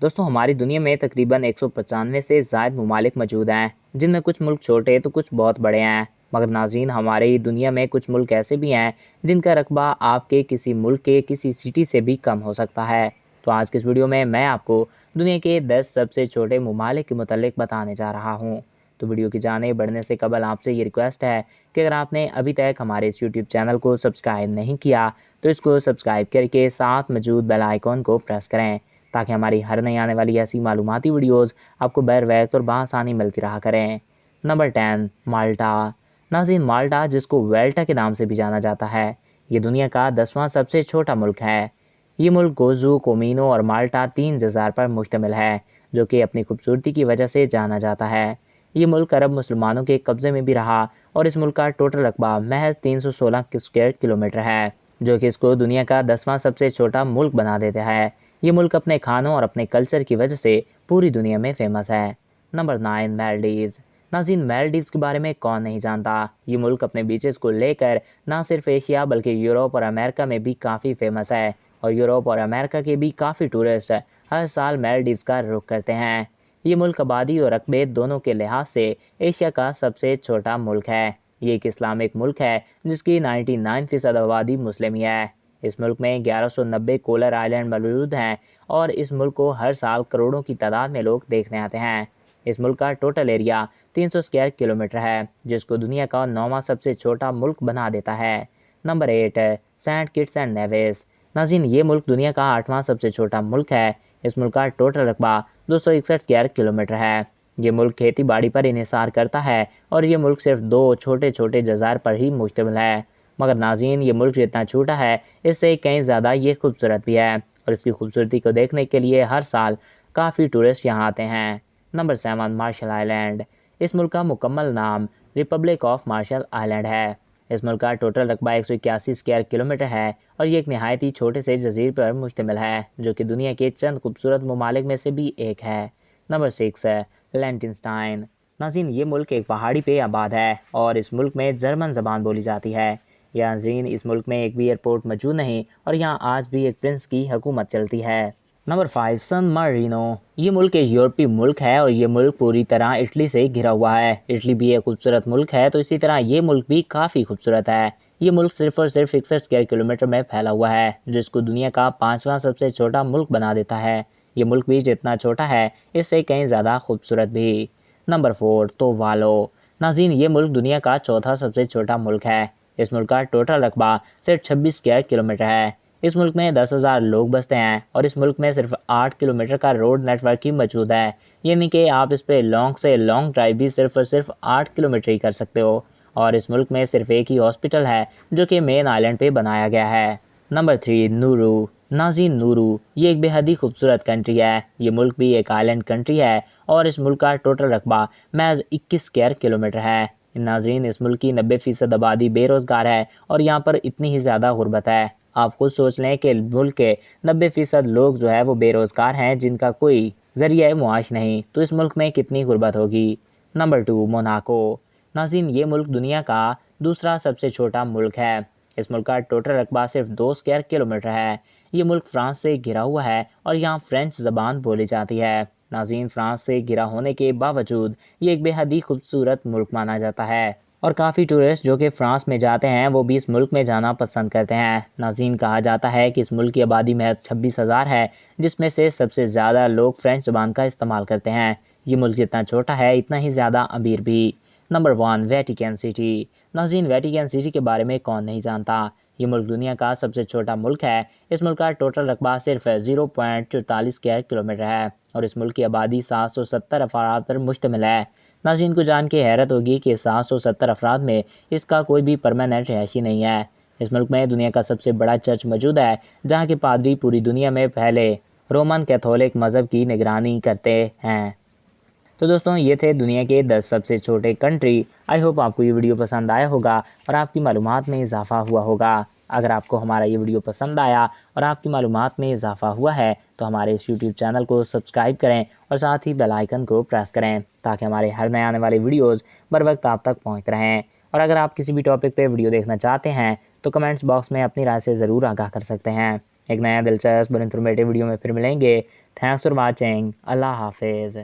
دوستوں ہماری دنیا میں تقریباً 195 سے زائد ممالک موجود ہیں، جن میں کچھ ملک چھوٹے تو کچھ بہت بڑے ہیں۔ مگر ناظرین، ہماری دنیا میں کچھ ملک ایسے بھی ہیں جن کا رقبہ آپ کے کسی ملک کے کسی سٹی سے بھی کم ہو سکتا ہے۔ تو آج کے اس ویڈیو میں آپ کو دنیا کے 10 سب سے چھوٹے ممالک کے متعلق بتانے جا رہا ہوں۔ تو ویڈیو کی جانب بڑھنے سے قبل آپ سے یہ ریکویسٹ ہے کہ اگر آپ نے ابھی تک ہمارے اس یوٹیوب چینل کو سبسکرائب نہیں کیا تو اس کو سبسکرائب کر کے ساتھ موجود بیل آئیکن کو پریس کریں، تاکہ ہماری ہر نئی آنے والی ایسی معلوماتی ویڈیوز آپ کو بر وقت اور بآسانی ملتی رہا کریں۔ نمبر 10، مالٹا۔ ناظرین، مالٹا جس کو ویلٹا کے نام سے بھی جانا جاتا ہے، یہ دنیا کا 10واں سب سے چھوٹا ملک ہے۔ یہ ملک گوزو، کومینو اور مالٹا 3 جزائر پر مشتمل ہے، جو کہ اپنی خوبصورتی کی وجہ سے جانا جاتا ہے۔ یہ ملک عرب مسلمانوں کے قبضے میں بھی رہا اور اس ملک کا ٹوٹل رقبہ محض 316 اسکوائر کلومیٹر ہے، جو کہ اس کو دنیا کا 10واں سب سے چھوٹا ملک بنا دیتا ہے۔ یہ ملک اپنے کھانوں اور اپنے کلچر کی وجہ سے پوری دنیا میں فیمس ہے۔ نمبر 9، میلڈیوز۔ ناظرین، میلڈیوز کے بارے میں کون نہیں جانتا۔ یہ ملک اپنے بیچز کو لے کر نہ صرف ایشیا بلکہ یورپ اور امریکہ میں بھی کافی فیمس ہے، اور یورپ اور امریکہ کے بھی کافی ٹورسٹ ہر سال میلڈیوز کا رخ کرتے ہیں۔ یہ ملک آبادی اور رقبے دونوں کے لحاظ سے ایشیا کا سب سے چھوٹا ملک ہے۔ یہ ایک اسلامک ملک ہے جس کی 99% آبادی مسلم ہی ہے۔ اس ملک میں 1190 کولر آئلینڈ موجود ہیں اور اس ملک کو ہر سال کروڑوں کی تعداد میں لوگ دیکھنے آتے ہیں۔ اس ملک کا ٹوٹل ایریا 300 اسکوائر کلومیٹر ہے، جس کو دنیا کا 9واں سب سے چھوٹا ملک بنا دیتا ہے۔ Number 8، Saint Kitts and Nevis. ناظرین، یہ ملک دنیا کا 8واں سب سے چھوٹا ملک ہے۔ اس ملک کا ٹوٹل رقبہ 261 اسکوائر کلومیٹر ہے۔ یہ ملک کھیتی باڑی پر انحصار کرتا ہے اور یہ ملک صرف 2 چھوٹے چھوٹے جزائر پر ہی مشتمل ہے۔ مگر ناظرین، یہ ملک جتنا چھوٹا ہے اس سے کہیں زیادہ یہ خوبصورت بھی ہے، اور اس کی خوبصورتی کو دیکھنے کے لیے ہر سال کافی ٹورسٹ یہاں آتے ہیں۔ Number 7، Marshall Island. اس ملک کا مکمل نام ریپبلک آف مارشل آئلینڈ ہے۔ اس ملک کا ٹوٹل رقبہ 181 اسکوائر کلومیٹر ہے اور یہ ایک نہایت ہی چھوٹے سے جزیرے پر مشتمل ہے، جو کہ دنیا کے چند خوبصورت ممالک میں سے بھی ایک ہے۔ نمبر 6 ہے لینٹنسٹائن۔ ناظرین، یہ ملک ایک پہاڑی پہ آباد ہے اور اس ملک میں جرمن زبان بولی جاتی ہے۔ ناظرین، اس ملک میں ایک بھی ایئرپورٹ موجود نہیں اور یہاں آج بھی ایک پرنس کی حکومت چلتی ہے۔ نمبر 5، سن مارینو۔ یہ ملک ایک یورپی ملک ہے اور یہ ملک پوری طرح اٹلی سے گھرا ہوا ہے۔ اٹلی بھی ایک خوبصورت ملک ہے تو اسی طرح یہ ملک بھی کافی خوبصورت ہے۔ یہ ملک صرف اور صرف 61 اسکوائر کلومیٹر میں پھیلا ہوا ہے، جو اس کو دنیا کا 5واں سب سے چھوٹا ملک بنا دیتا ہے۔ یہ ملک بھی جتنا چھوٹا ہے اس سے کہیں زیادہ خوبصورت بھی۔ نمبر 4، تووالو۔ ناظرین، یہ ملک دنیا کا 4تھا سب سے چھوٹا ملک ہے۔ اس ملک کا ٹوٹل رقبہ صرف 26 اسکوائر کلومیٹر ہے۔ اس ملک میں 10,000 لوگ بستے ہیں اور اس ملک میں صرف 8 کلومیٹر کا روڈ نیٹ ورک ہی موجود ہے، یعنی کہ آپ اس پہ لانگ سے لانگ ڈرائیو بھی صرف اور صرف 8 کلومیٹر ہی کر سکتے ہو، اور اس ملک میں صرف ایک ہی ہاسپٹل ہے جو کہ مین آئلینڈ پہ بنایا گیا ہے۔ نمبر 3، نورو۔ ناظرین، نورو یہ ایک بے حد ہی خوبصورت کنٹری ہے۔ یہ ملک بھی ایک آئلینڈ کنٹری ہے اور اس ملک کا ٹوٹل رقبہ محض 21 اسکوائر کلومیٹر ہے۔ ناظرین، اس ملک کی 90% آبادی بے روزگار ہے اور یہاں پر اتنی ہی زیادہ غربت ہے۔ آپ خود سوچ لیں کہ ملک کے 90% لوگ جو ہے وہ بے روزگار ہیں، جن کا کوئی ذریعہ معاش نہیں، تو اس ملک میں کتنی غربت ہوگی۔ Number 2، Monaco. ناظرین، یہ ملک دنیا کا دوسرا سب سے چھوٹا ملک ہے۔ اس ملک کا ٹوٹل رقبہ صرف 2 اسکوائر کلومیٹر ہے۔ یہ ملک فرانس سے گھرا ہوا ہے اور یہاں فرینچ زبان بولی جاتی ہے۔ ناظرین، فرانس سے گھرا ہونے کے باوجود یہ ایک بے حد ہی خوبصورت ملک مانا جاتا ہے اور کافی ٹورسٹ جو کہ فرانس میں جاتے ہیں وہ بھی اس ملک میں جانا پسند کرتے ہیں۔ ناظرین، کہا جاتا ہے کہ اس ملک کی آبادی محض 26,000 ہے، جس میں سے سب سے زیادہ لوگ فرینچ زبان کا استعمال کرتے ہیں۔ یہ ملک جتنا چھوٹا ہے اتنا ہی زیادہ امیر بھی۔ Number 1، Vatican city. ناظرین، ویٹیکن سٹی کے بارے میں کون نہیں جانتا۔ یہ ملک دنیا کا سب سے چھوٹا ملک ہے۔ اس ملک کا ٹوٹل رقبہ صرف 0.44 اسکوائر کلومیٹر ہے اور اس ملک کی آبادی 770 افراد پر مشتمل ہے۔ ناظرین کو جان کے حیرت ہوگی کہ 770 افراد میں اس کا کوئی بھی پرماننٹ رہائشی نہیں ہے۔ اس ملک میں دنیا کا سب سے بڑا چرچ موجود ہے، جہاں کے پادری پوری دنیا میں پھیلے رومن کیتھولک مذہب کی نگرانی کرتے ہیں۔ تو دوستوں، یہ تھے دنیا کے 10 سب سے چھوٹے کنٹری۔ آئی ہوپ آپ کو یہ ویڈیو پسند آیا ہوگا اور آپ کی معلومات میں اضافہ ہوا ہوگا۔ اگر آپ کو ہمارا یہ ویڈیو پسند آیا اور آپ کی معلومات میں اضافہ ہوا ہے تو ہمارے اس یوٹیوب چینل کو سبسکرائب کریں اور ساتھ ہی بیل آئیکن کو پریس کریں، تاکہ ہمارے ہر نئے آنے والے ویڈیوز بر وقت آپ تک پہنچ رہیں۔ اور اگر آپ کسی بھی ٹاپک پہ ویڈیو دیکھنا چاہتے ہیں تو کمنٹس باکس میں اپنی رائے سے ضرور آگاہ کر سکتے ہیں۔ ایک نیا دلچسپ اور انفارمیٹیو ویڈیو میں پھر ملیں گے۔ Thanks for watching. اللہ حافظ.